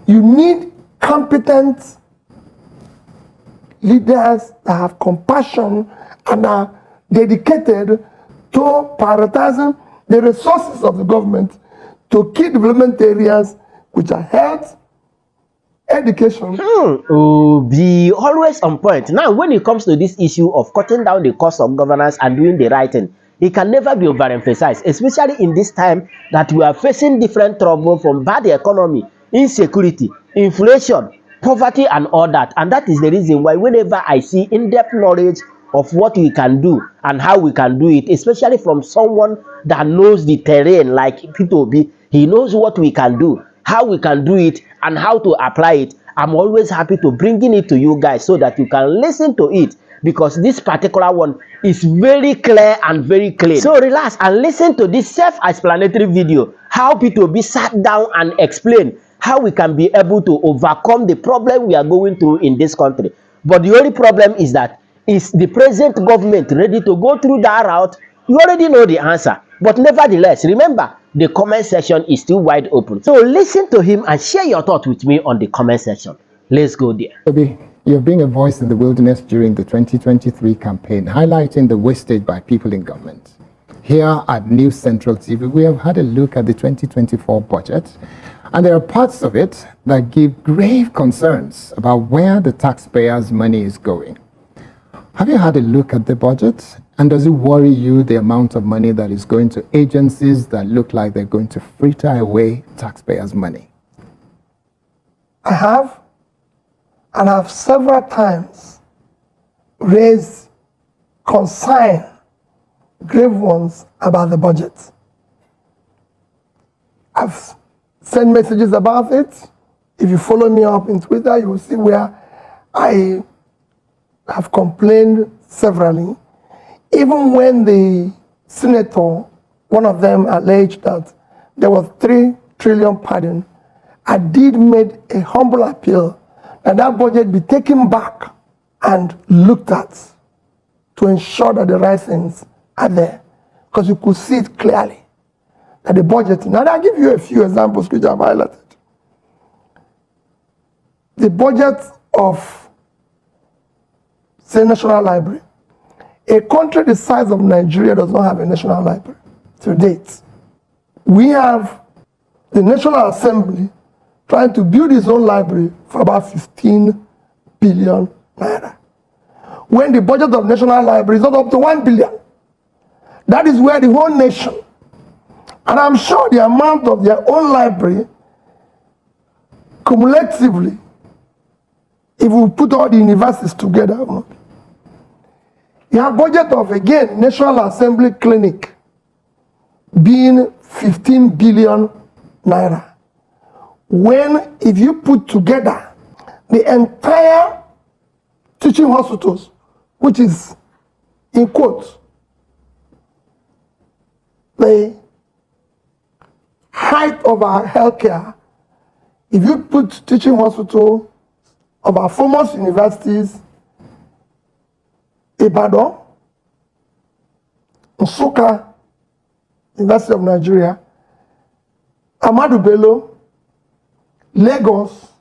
You need competent leaders that have compassion and are dedicated to prioritizing the resources of the government to key development areas which are health, education. Be always on point. Now, when it comes to this issue of cutting down the cost of governance and doing the right thing, it can never be overemphasized, especially in this time that we are facing different trouble from bad economy, insecurity, inflation, poverty, and all that. And that is the reason why whenever I see in-depth knowledge of what we can do and how we can do it, especially from someone that knows the terrain like P2B, he knows what we can do, how we can do it, and how to apply it. I'm always happy to bringing it to you guys so that you can listen to it, because this particular one is very clear and very clean. So relax and listen to this self-explanatory video, how P2B sat down and explained how we can be able to overcome the problem we are going through in this country. But the only problem is that, is the present government ready to go through that route? You already know the answer, but nevertheless, remember, the comment section is still wide open. So listen to him and share your thoughts with me on the comment section. Let's go there. You're being a voice in the wilderness during the 2023 campaign, highlighting the wastage by people in government. Here at News Central TV, we have had a look at the 2024 budget, and there are parts of it that give grave concerns about where the taxpayers' money is going. Have you had a look at the budget? And does it worry you, the amount of money that is going to agencies that look like they're going to fritter away taxpayers' money? I have, and I've several times raised concern, grave ones, about the budget. I've sent messages about it. If you follow me up in Twitter, you will see where I have complained severally. Even when the senator, one of them, alleged that there was 3 trillion pardon, I did make a humble appeal that that budget be taken back and looked at to ensure that the right things are there. Because you could see it clearly that the budget, now I'll give you a few examples which I've highlighted. The budget of, say, National Library. A country the size of Nigeria does not have a national library to date. We have the National Assembly trying to build its own library for about 15 billion naira. When the budget of National Library is not up to 1 billion. That is where the whole nation, and I'm sure the amount of their own library, cumulatively, if we put all the universities together, you have budget of, again, National Assembly Clinic being 15 billion naira. When, if you put together the entire teaching hospitals, which is, in quotes, the height of our healthcare, if you put teaching hospital of our foremost universities, Ibadan, Nsukka, University of Nigeria, Ahmadu Bello, Lagos,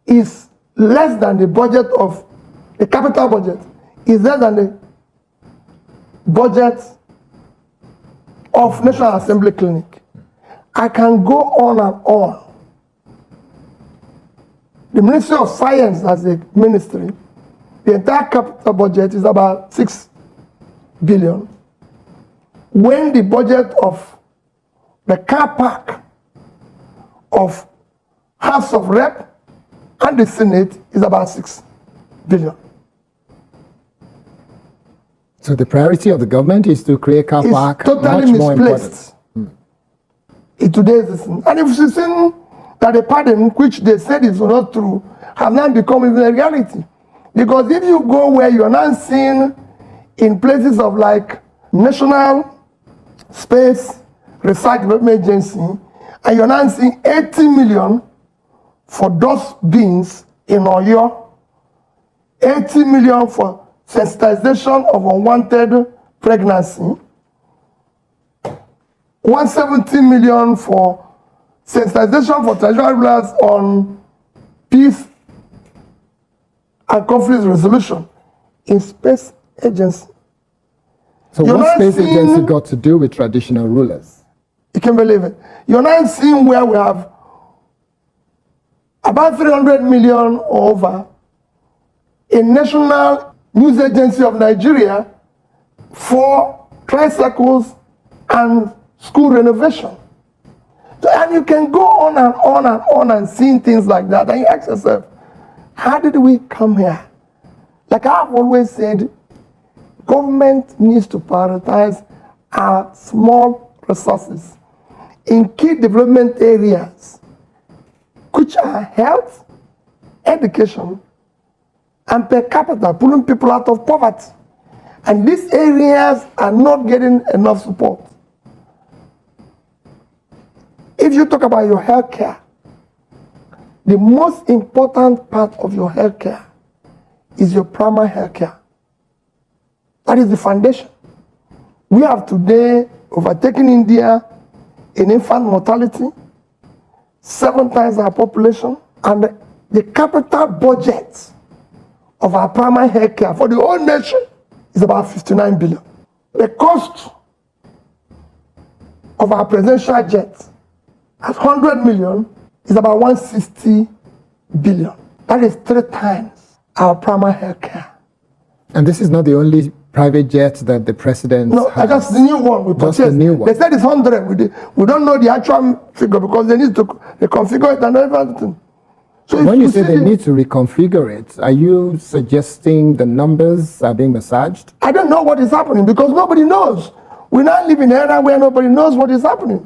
is less than the budget of the capital budget, is less than the budget of National Assembly Clinic. I can go on and on. The Ministry of Science as a ministry, the entire capital budget is about 6 billion. When the budget of the car park of House of Rep and the Senate is about 6 billion. So the priority of the government is to create car park. It's totally misplaced in today's system. And if you've seen that the pardon, which they said is not true, have now become even a reality. Because if you go where you're now seeing in places of like National Space Research Development Agency, and you're now seeing 80 million for those beings in Oyo, 80 million for sensitization of unwanted pregnancy, 170 million for sensitization for traditional rulers on peace and conflict resolution in space agency. So You're what not space seeing- agency got to do with traditional rulers? You can believe it. You're not seeing where we have about 300 million over a national news agency of Nigeria for tricycles and school renovation. So, and you can go on and on and on and seeing things like that, and you ask yourself, how did we come here? Like I've always said, government needs to prioritize our small resources in key development areas, which are health, education, and per capita, pulling people out of poverty. And these areas are not getting enough support. If you talk about your health care, the most important part of your health care is your primary health care. That is the foundation. We have today overtaken India in infant mortality, 7 times our population, and the capital budget of our primary health care for the whole nation is about 59 billion. The cost of our presidential jet at 100 million is about 160 billion. That is 3 times our primary health care. And this is not the only private jet that the president No, has. just the new one we Just the purchased. new one. They said it's 100. We don't know the actual figure because they need to reconfigure it and everything. So When if you say they see need to reconfigure it, are you suggesting the numbers are being massaged? I don't know what is happening because nobody knows. We now live in an era where nobody knows what is happening.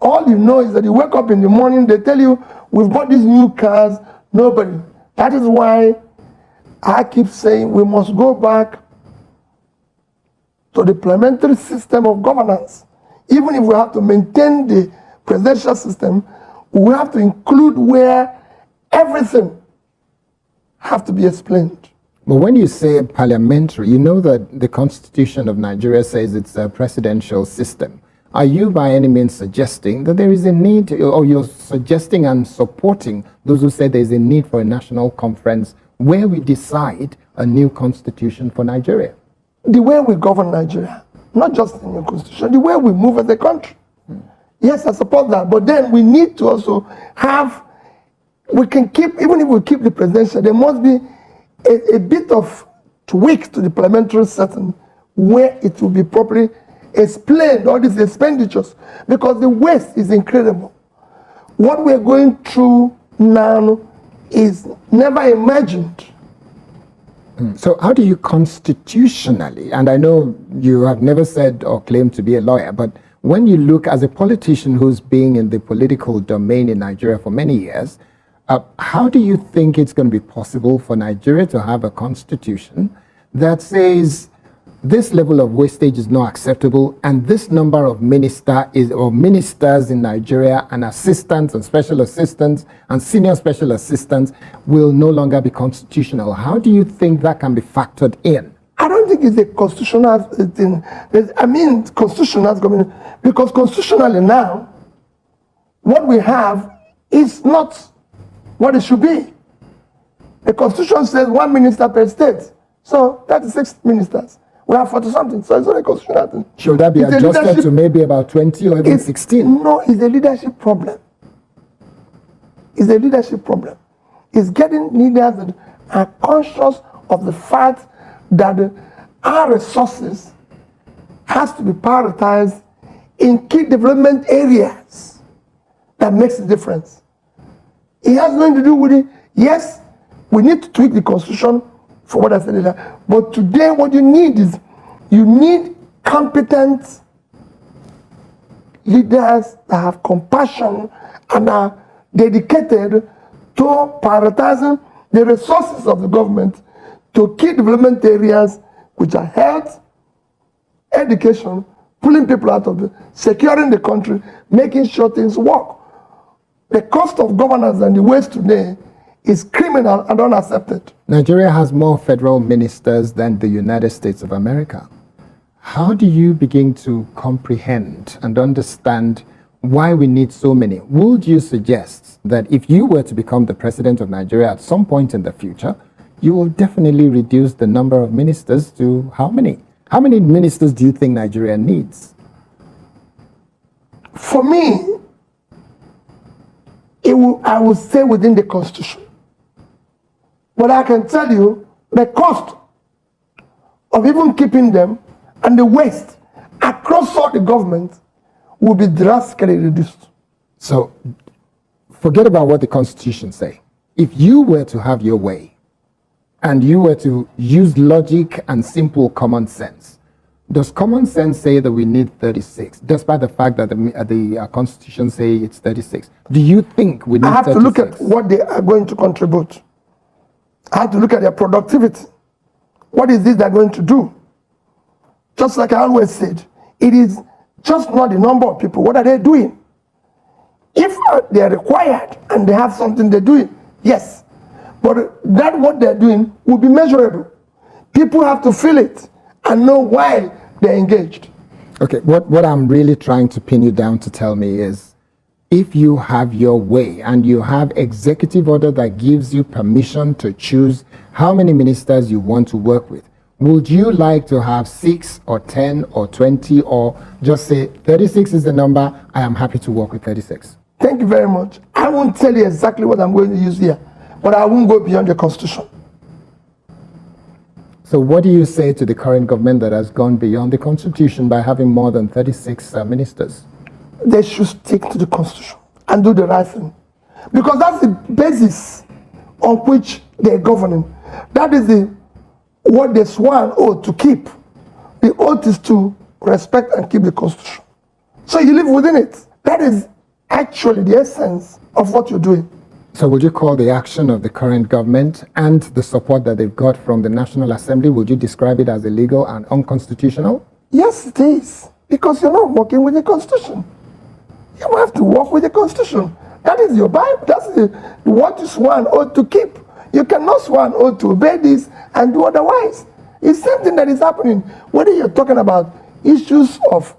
All you know is that you wake up in the morning, they tell you, we've bought these new cars, nobody. That is why I keep saying we must go back to the parliamentary system of governance. Even if we have to maintain the presidential system, we have to include where everything have to be explained. But when you say parliamentary, you know that the Constitution of Nigeria says it's a presidential system. Are you by any means suggesting that there is a need, or you're suggesting and supporting those who say there's a need for a national conference where we decide a new constitution for Nigeria? The way we govern Nigeria, not just in the constitution, the way we move as a country. Yes, I support that, but then we need to also have, we can keep, even if we keep the presidential, there must be a bit of tweak to the parliamentary setting where it will be properly explained, all these expenditures, because the waste is incredible. What we're going through now is never imagined. So how do you constitutionally, and I know you have never said or claimed to be a lawyer, but when you look as a politician who's been in the political domain in Nigeria for many years, how do you think it's going to be possible for Nigeria to have a constitution that says this level of wastage is not acceptable and this number of ministers in Nigeria and assistants and special assistants and senior special assistants will no longer be constitutional? How do you think that can be factored in? I don't think it's a constitutional thing. I mean, constitutional government, because constitutionally now, what we have is not what it should be. The constitution says 1 minister per state. So 36 ministers. We have 40 something. So it's not a constitutional thing. Should that be It's a adjusted leadership- to maybe about 20 or even 16? No, it's a leadership problem. It's a leadership problem. It's getting leaders that are conscious of the fact that our resources has to be prioritized in key development areas that makes a difference. It has nothing to do with it. Yes, we need to tweak the constitution for what I said earlier. But today what you need is, you need competent leaders that have compassion and are dedicated to prioritizing the resources of the government to key development areas, which are health, education, pulling people out of securing the country, making sure things work. The cost of governance and the waste today is criminal and unaccepted. Nigeria has more federal ministers than the United States of America. How do you begin to comprehend and understand why we need so many, would you suggest that if you were to become the president of Nigeria at some point in the future, you will definitely reduce the number of ministers to how many? How many ministers do you think Nigeria needs? For me, I will stay within the constitution. But I can tell you the cost of even keeping them and the waste across all the government will be drastically reduced. So forget about what the constitution say. If you were to have your way and you were to use logic and simple common sense, does common sense say that we need 36, despite the fact that the constitution say it's 36? Do you think we need 36? I have to look at what they are going to contribute. I have to look at their productivity. What is this they're going to do? Just like I always said, it is just not the number of people. What are they doing? If they are required and they have something they're doing, yes. But that what they're doing will be measurable. People have to feel it and know why they're engaged. Okay, what I'm really trying to pin you down to tell me is, if you have your way and you have executive order that gives you permission to choose how many ministers you want to work with, would you like to have 6 or 10 or 20 or just say 36 is the number, I am happy to work with 36? Thank you very much. I won't tell you exactly what I'm going to use here, but I won't go beyond the constitution. So what do you say to the current government that has gone beyond the constitution by having more than 36 ministers? They should stick to the constitution and do the right thing, because that's the basis on which they're governing. That is what they sworn oath to keep. The oath is to respect and keep the constitution. So you live within it. That is actually the essence of what you're doing. So would you call the action of the current government and the support that they've got from the National Assembly, would you describe it as illegal and unconstitutional? Yes, it is, because you're not working with the constitution. You have to work with the constitution. That is your Bible. That's what you swear an oath to keep. You cannot swear an oath to obey this and do otherwise. It's the same thing that is happening. Whether you're talking about issues of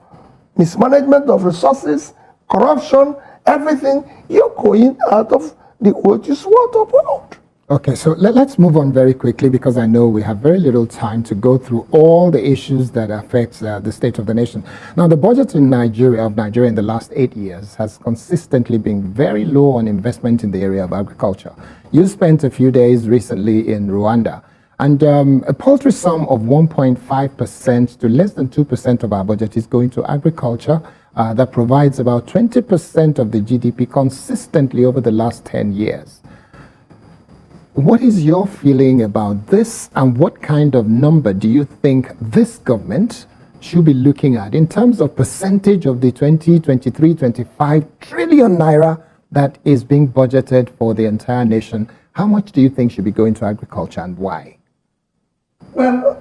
mismanagement of resources, corruption, everything, you're going out of the oath you swore to uphold. Okay, so let's move on very quickly, because I know we have very little time to go through all the issues that affect the state of the nation. Now, the budget in Nigeria in the last 8 years has consistently been very low on investment in the area of agriculture. You spent a few days recently in Rwanda, and a paltry sum of 1.5% to less than 2% of our budget is going to agriculture. That provides about 20% of the GDP consistently over the last 10 years. What is your feeling about this, and what kind of number do you think this government should be looking at in terms of percentage of the 23-25 trillion naira that is being budgeted for the entire nation? How much do you think should be going to agriculture, and why? Well,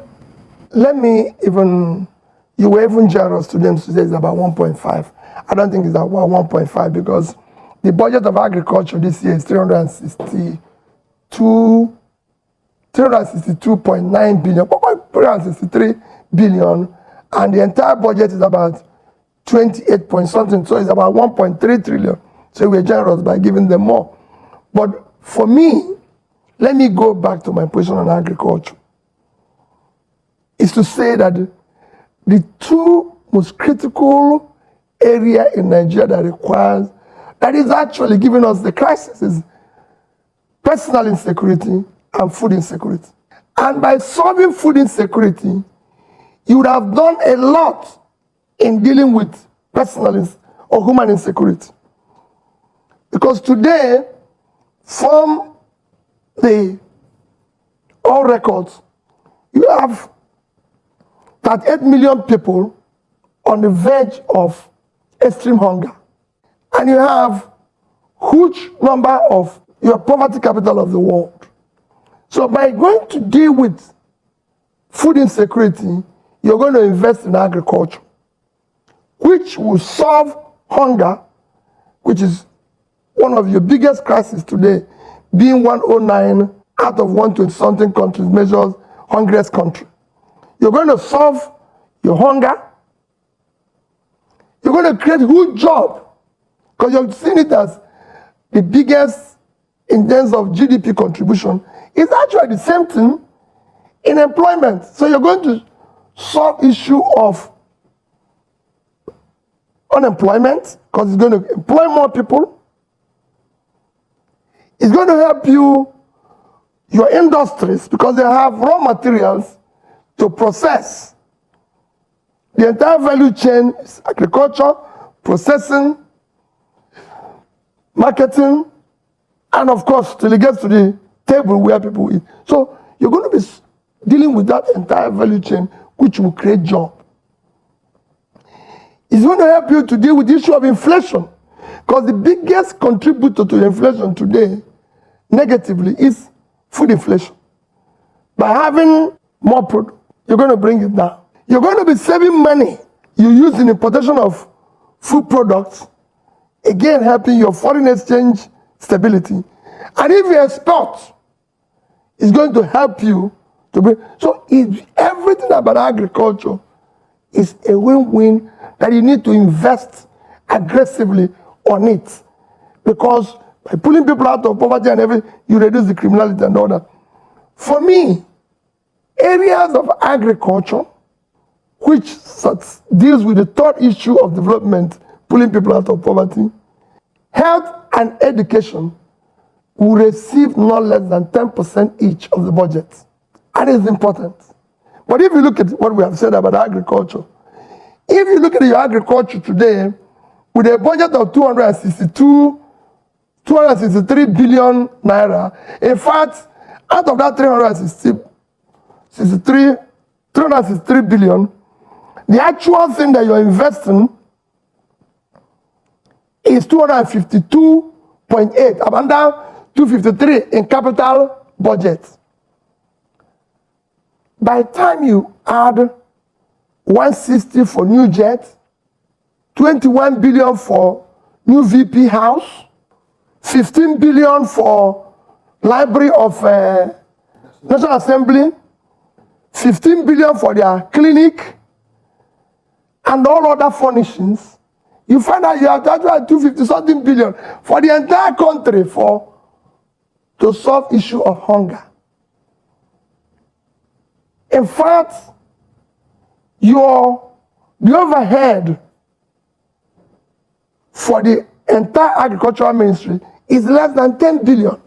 you were even generous to them to say it's about 1.5. I don't think it's about 1.5, because the budget of agriculture this year is 362.9 billion, 363 billion, and the entire budget is about 28 point something, so it's about 1.3 trillion. So we're generous by giving them more. But for me, let me go back to my position on agriculture. Is to say that the two most critical area in Nigeria that is actually giving us the crisis is personal insecurity and food insecurity. And by solving food insecurity, you would have done a lot in dealing with personal or human insecurity. Because today, from all records, you have 38 million people on the verge of extreme hunger. And you have huge number of your poverty capital of the world. So by going to deal with food insecurity, you're going to invest in agriculture, which will solve hunger, which is one of your biggest crises today, being 109 out of 120-something countries measures hungriest country. You're going to solve your hunger. You're going to create huge job because you're seeing it as the biggest in terms of GDP contribution. It's actually the same thing in employment. So you're going to solve issue of unemployment because it's going to employ more people. It's going to help you, your industries, because they have raw materials to process. The entire value chain is agriculture, processing, marketing, and of course, till it gets to the table where people eat. So you're going to be dealing with that entire value chain, which will create jobs. It's going to help you to deal with the issue of inflation, because the biggest contributor to inflation today, negatively, is food inflation. By having more product, you're going to bring it down. You're going to be saving money you use in importation of food products, again helping your foreign exchange stability. And if you export, it's going to help you to bring. So everything about agriculture is a win-win that you need to invest aggressively on it. Because by pulling people out of poverty and everything, you reduce the criminality and all that. For me, areas of agriculture, which deals with the third issue of development, pulling people out of poverty, health and education will receive not less than 10% each of the budget. And it's important. But if you look at what we have said about agriculture, if you look at your agriculture today, with a budget of 263 billion naira, in fact, out of that 363 billion, the actual thing that you're investing is 252.8, about down 253 in capital budget. By the time you add 160 for new jet, 21 billion for new VP house, 15 billion for Library of National Assembly, 15 billion for their clinic, and all other furnishings, you find that you have to add 250-something billion for the entire country to solve issue of hunger. In fact, the overhead for the entire agricultural ministry is less than 10 billion,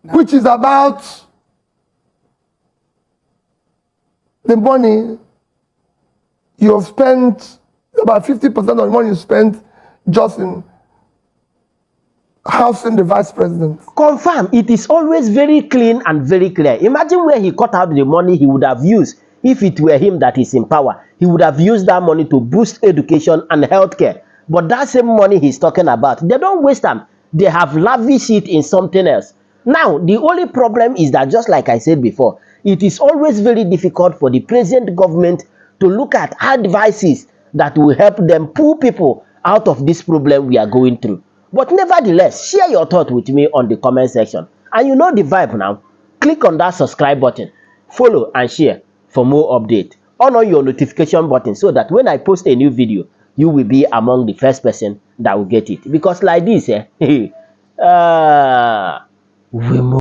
which is about the money you have spent, about 50% of the money you spent just in housing the vice president. Confirm, it is always very clean and very clear. Imagine where he cut out the money he would have used if it were him that is in power. He would have used that money to boost education and healthcare. But that same money he's talking about, they don't waste them. They have lavished it in something else. Now, the only problem is that, just like I said before, it is always very difficult for the present government to look at advices that will help them pull people out of this problem we are going through. But nevertheless, share your thought with me on the comment section. And you know the vibe now. Click on that subscribe button, follow and share for more updates. On your notification button so that when I post a new video, you will be among the first person that will get it. Because like this, we move.